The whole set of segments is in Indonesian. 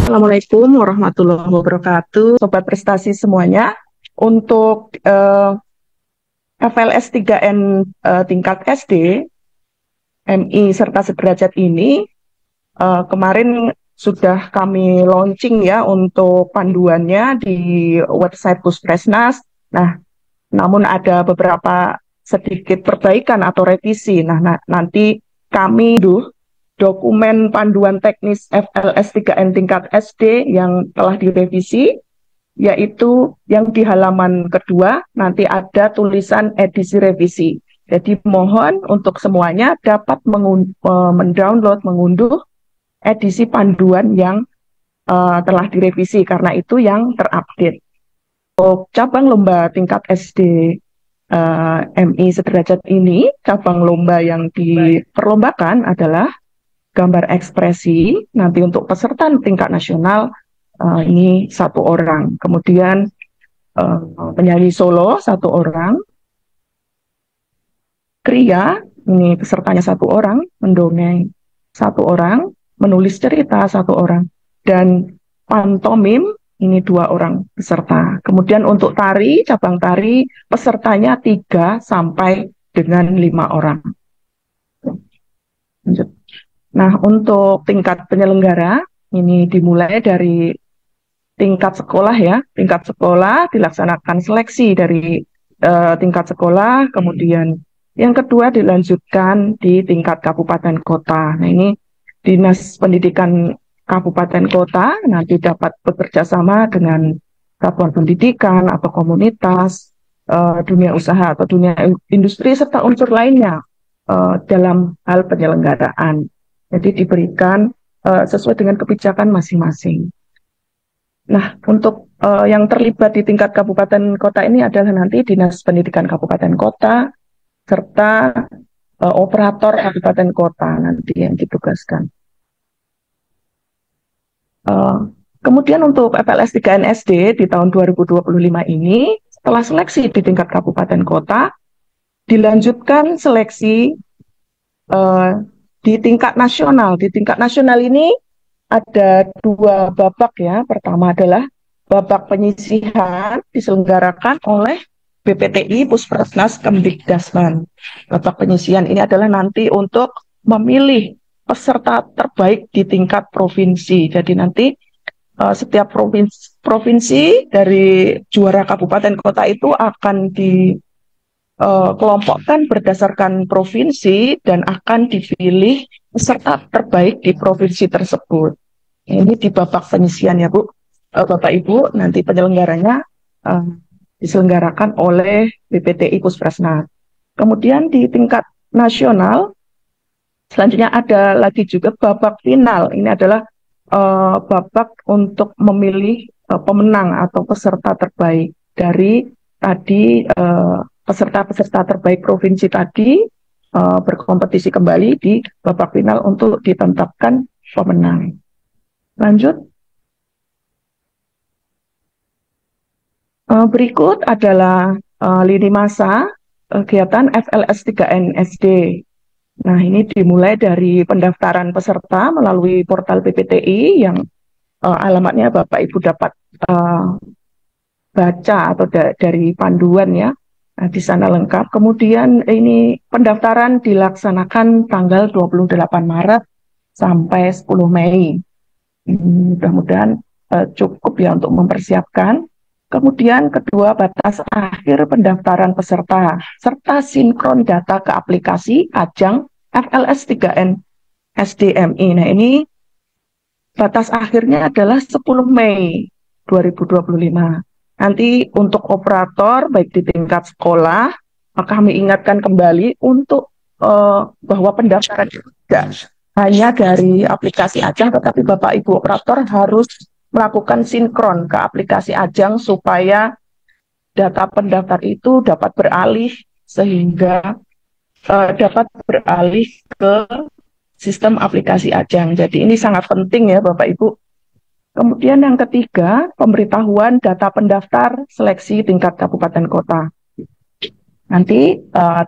Assalamualaikum warahmatullahi wabarakatuh, Sobat Prestasi semuanya. Untuk FLS 3N tingkat SD, MI serta sederajat ini kemarin sudah kami launching ya untuk panduannya di website Puspresnas. Nah, namun ada beberapa sedikit perbaikan atau revisi. Nah, nanti kami dokumen panduan teknis FLS 3N tingkat SD yang telah direvisi, yaitu yang di halaman kedua nanti ada tulisan edisi revisi. Jadi mohon untuk semuanya dapat mendownload, mengunduh edisi panduan yang telah direvisi, karena itu yang terupdate. Untuk cabang lomba tingkat SD MI sederajat ini, cabang lomba yang diperlombakan adalah gambar ekspresi. Nanti untuk peserta tingkat nasional ini 1 orang. Kemudian penyanyi solo 1 orang. Kriya, ini pesertanya 1 orang. Mendongeng 1 orang. Menulis cerita 1 orang. Dan pantomim ini 2 orang peserta. Kemudian untuk tari, cabang tari, pesertanya 3 sampai dengan 5 orang. Lanjut. Nah, untuk tingkat penyelenggara, ini dimulai dari tingkat sekolah ya. Tingkat sekolah dilaksanakan seleksi dari tingkat sekolah, kemudian yang kedua dilanjutkan di tingkat kabupaten kota. Nah, ini Dinas Pendidikan Kabupaten Kota nanti dapat bekerja sama dengan satuan pendidikan atau komunitas, dunia usaha atau dunia industri, serta unsur lainnya dalam hal penyelenggaraan. Jadi diberikan sesuai dengan kebijakan masing-masing. Nah, untuk yang terlibat di tingkat kabupaten kota ini adalah nanti Dinas Pendidikan Kabupaten Kota, serta operator kabupaten kota nanti yang ditugaskan. Kemudian untuk FLS 3N SD di tahun 2025 ini, setelah seleksi di tingkat kabupaten kota, dilanjutkan seleksi di tingkat nasional. Di tingkat nasional ini ada 2 babak ya. Pertama adalah babak penyisihan diselenggarakan oleh BPTI, Puspresnas, Kemdikdasman. Babak penyisihan ini adalah nanti untuk memilih peserta terbaik di tingkat provinsi. Jadi nanti setiap provinsi dari juara kabupaten kota itu akan kelompokkan berdasarkan provinsi dan akan dipilih peserta terbaik di provinsi tersebut. Ini di babak penyisihan ya Bu. Bapak Ibu, nanti penyelenggaranya diselenggarakan oleh BPTI Puspresnas. Kemudian di tingkat nasional, selanjutnya ada lagi juga babak final. Ini adalah babak untuk memilih pemenang atau peserta terbaik dari tadi peserta-peserta terbaik provinsi tadi berkompetisi kembali di babak final untuk ditetapkan pemenang. Lanjut. Berikut adalah lini masa kegiatan FLS 3N SD. Nah, ini dimulai dari pendaftaran peserta melalui portal PPTI yang alamatnya Bapak Ibu dapat baca atau dari panduan ya. Nah, di sana lengkap. Kemudian ini pendaftaran dilaksanakan tanggal 28 Maret sampai 10 Mei. Mudah-mudahan cukup ya untuk mempersiapkan. Kemudian kedua, batas akhir pendaftaran peserta serta sinkron data ke aplikasi ajang FLS 3N SDMI. Nah, ini batas akhirnya adalah 10 Mei 2025. Nanti untuk operator baik di tingkat sekolah, kami ingatkan kembali untuk bahwa pendaftaran tidak hanya dari aplikasi ajang, tetapi Bapak Ibu operator harus melakukan sinkron ke aplikasi ajang supaya data pendaftar itu dapat beralih sehingga dapat beralih ke sistem aplikasi ajang. Jadi ini sangat penting ya Bapak Ibu. Kemudian yang ketiga, pemberitahuan data pendaftar seleksi tingkat kabupaten kota. Nanti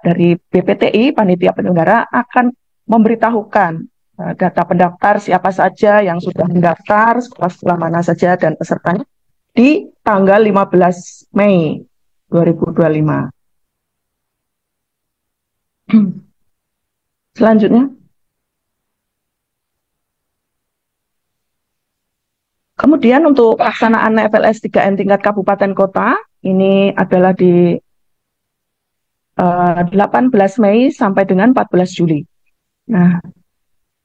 dari BPTI, Panitia Penyelenggara, akan memberitahukan data pendaftar siapa saja yang sudah mendaftar, sekolah mana saja, dan pesertanya di tanggal 15 Mei 2025. Selanjutnya, kemudian untuk pelaksanaan FLS 3N tingkat kabupaten kota, ini adalah di 18 Mei sampai dengan 14 Juli. Nah,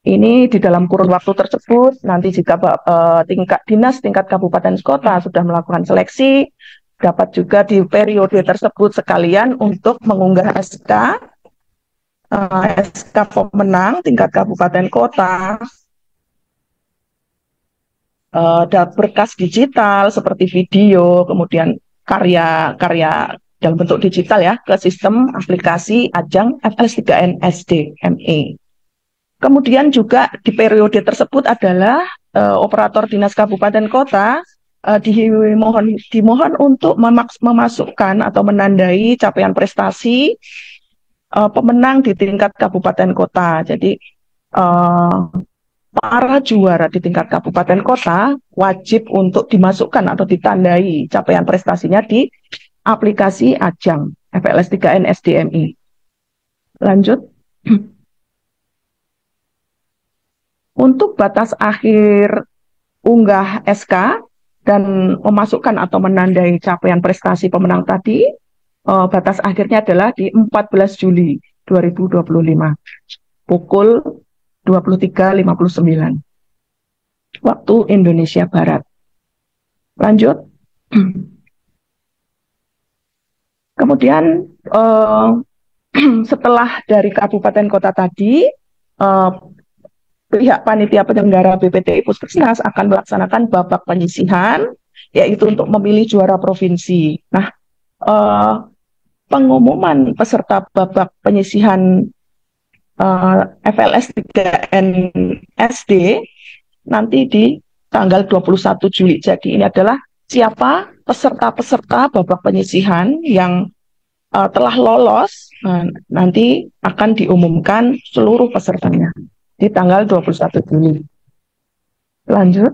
ini di dalam kurun waktu tersebut, nanti jika tingkat dinas, tingkat kabupaten kota sudah melakukan seleksi, dapat juga di periode tersebut sekalian untuk mengunggah SK pemenang tingkat kabupaten kota, berkas digital seperti video, kemudian karya dalam bentuk digital ya, ke sistem aplikasi Ajang FLS 3N SDME. Kemudian juga di periode tersebut adalah operator dinas kabupaten kota dimohon untuk memasukkan atau menandai capaian prestasi pemenang di tingkat kabupaten kota. Jadi para juara di tingkat kabupaten kota wajib untuk dimasukkan atau ditandai capaian prestasinya di aplikasi Ajang FLS 3N SDMI. Lanjut. Untuk batas akhir unggah SK dan memasukkan atau menandai capaian prestasi pemenang tadi, batas akhirnya adalah di 14 Juli 2025, pukul 23.59, waktu Indonesia Barat. Lanjut. Kemudian setelah dari kabupaten kota tadi, pihak panitia penyelenggara BPTI Puskesmas akan melaksanakan babak penyisihan, yaitu untuk memilih juara provinsi. Nah, pengumuman peserta babak penyisihan FLS 3N SD nanti di tanggal 21 Juli. Jadi ini adalah siapa peserta-peserta babak penyisihan yang telah lolos, nanti akan diumumkan seluruh pesertanya di tanggal 21 Juli. Lanjut,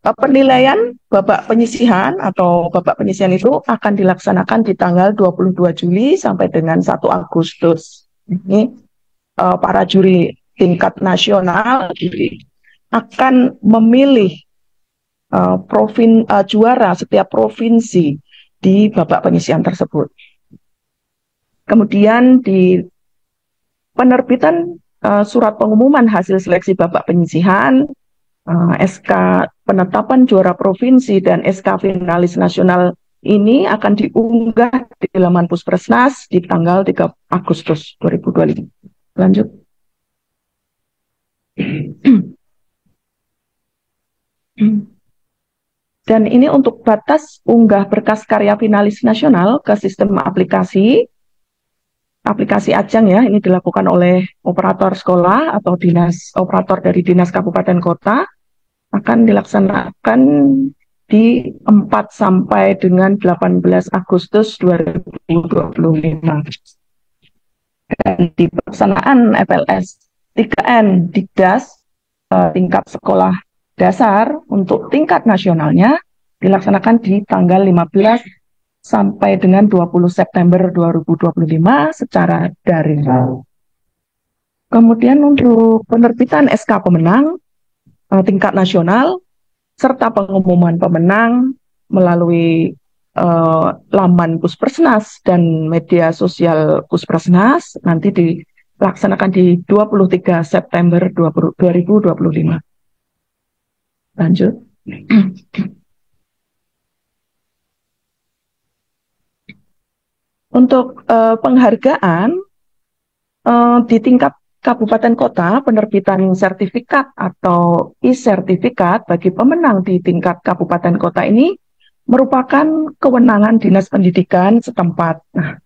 penilaian babak penyisihan atau babak penyisihan itu akan dilaksanakan di tanggal 22 Juli sampai dengan 1 Agustus. Ini para juri tingkat nasional akan memilih juara setiap provinsi di babak penyisihan tersebut. Kemudian di penerbitan surat pengumuman hasil seleksi babak penyisihan, SK penetapan juara provinsi dan SK finalis nasional ini akan diunggah di laman Puskesmas di tanggal 3 Agustus 2025. Lanjut. Dan ini untuk batas unggah berkas karya finalis nasional ke sistem aplikasi Ajang ya, ini dilakukan oleh operator sekolah atau operator dari dinas kabupaten kota, akan dilaksanakan di 4 sampai dengan 18 Agustus 2025. Dan di pelaksanaan FLS 3N Dikdas tingkat sekolah dasar untuk tingkat nasionalnya dilaksanakan di tanggal 15 sampai dengan 20 September 2025 secara daring. Kemudian untuk penerbitan SK pemenang tingkat nasional serta pengumuman pemenang melalui laman Puskesmas dan media sosial Puskesmas nanti dilaksanakan di 23 September 2025. Lanjut. Untuk penghargaan di tingkat kabupaten kota, penerbitan sertifikat atau e-sertifikat bagi pemenang di tingkat kabupaten kota ini merupakan kewenangan Dinas Pendidikan setempat. Nah,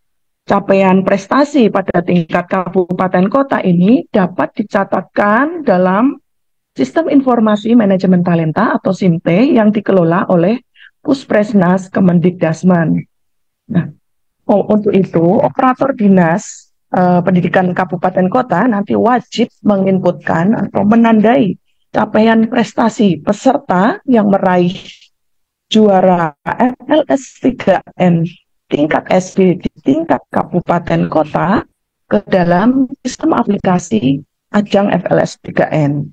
capaian prestasi pada tingkat kabupaten kota ini dapat dicatatkan dalam Sistem Informasi Manajemen Talenta atau SIMT yang dikelola oleh Puskesmas Kemendikdasmen. Nah, untuk itu, operator dinas pendidikan kabupaten kota nanti wajib menginputkan atau menandai capaian prestasi peserta yang meraih juara FLS 3N tingkat SD di tingkat kabupaten kota ke dalam sistem aplikasi ajang FLS 3N.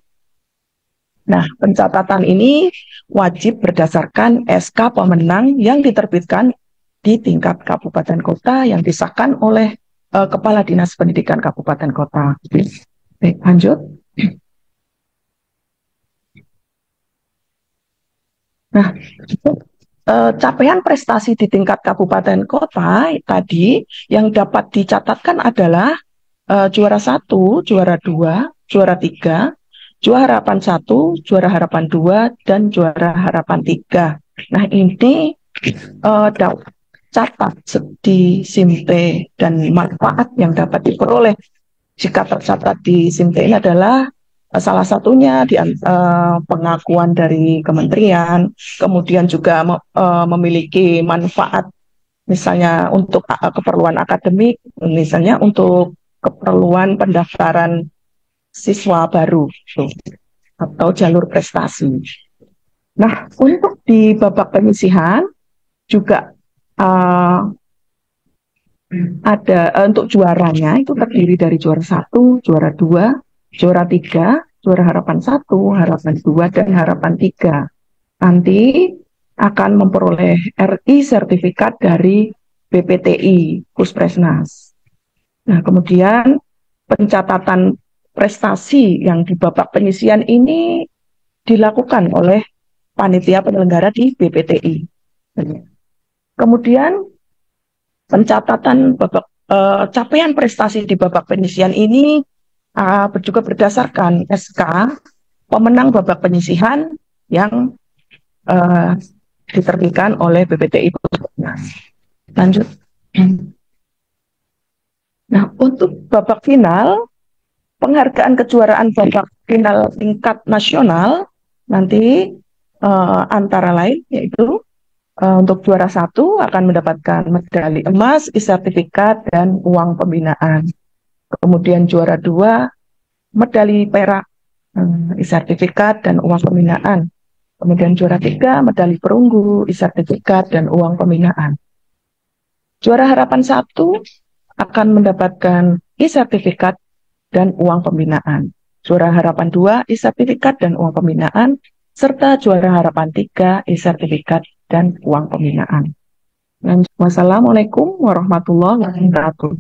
Nah, pencatatan ini wajib berdasarkan SK pemenang yang diterbitkan di tingkat kabupaten kota yang disahkan oleh Kepala Dinas Pendidikan Kabupaten Kota. Baik, lanjut. Nah, capaian prestasi di tingkat kabupaten kota tadi yang dapat dicatatkan adalah juara 1, juara 2, juara 3, juara harapan 1, juara harapan 2, dan juara harapan 3. Nah, ini catat di SIMPE dan manfaat yang dapat diperoleh jika tercatat di SIMPE ini adalah salah satunya di pengakuan dari kementerian, kemudian juga memiliki manfaat misalnya untuk keperluan akademik, misalnya untuk keperluan pendaftaran siswa baru atau jalur prestasi. Nah, untuk di babak penyisihan juga ada untuk juaranya itu terdiri dari juara 1, juara 2, juara 3, juara harapan 1, harapan 2, dan harapan 3. Nanti akan memperoleh RI sertifikat dari BPTI Puspresnas. Nah, kemudian pencatatan prestasi yang di babak penyisian ini dilakukan oleh panitia penyelenggara di BPTI. Kemudian pencatatan capaian prestasi di babak penyisian ini juga berdasarkan SK pemenang babak penyisihan yang diterbitkan oleh BPTI. Lanjut. Nah, untuk babak final, penghargaan kejuaraan babak final tingkat nasional nanti antara lain yaitu untuk juara 1 akan mendapatkan medali emas, sertifikat, dan uang pembinaan. Kemudian juara 2, medali perak, sertifikat, dan uang pembinaan. Kemudian juara 3, medali perunggu, sertifikat, dan uang pembinaan. Juara harapan 1 akan mendapatkan sertifikat dan uang pembinaan. Juara harapan 2, sertifikat dan uang pembinaan, serta juara harapan 3, sertifikat dan uang pembinaan. Wassalamualaikum warahmatullahi wabarakatuh.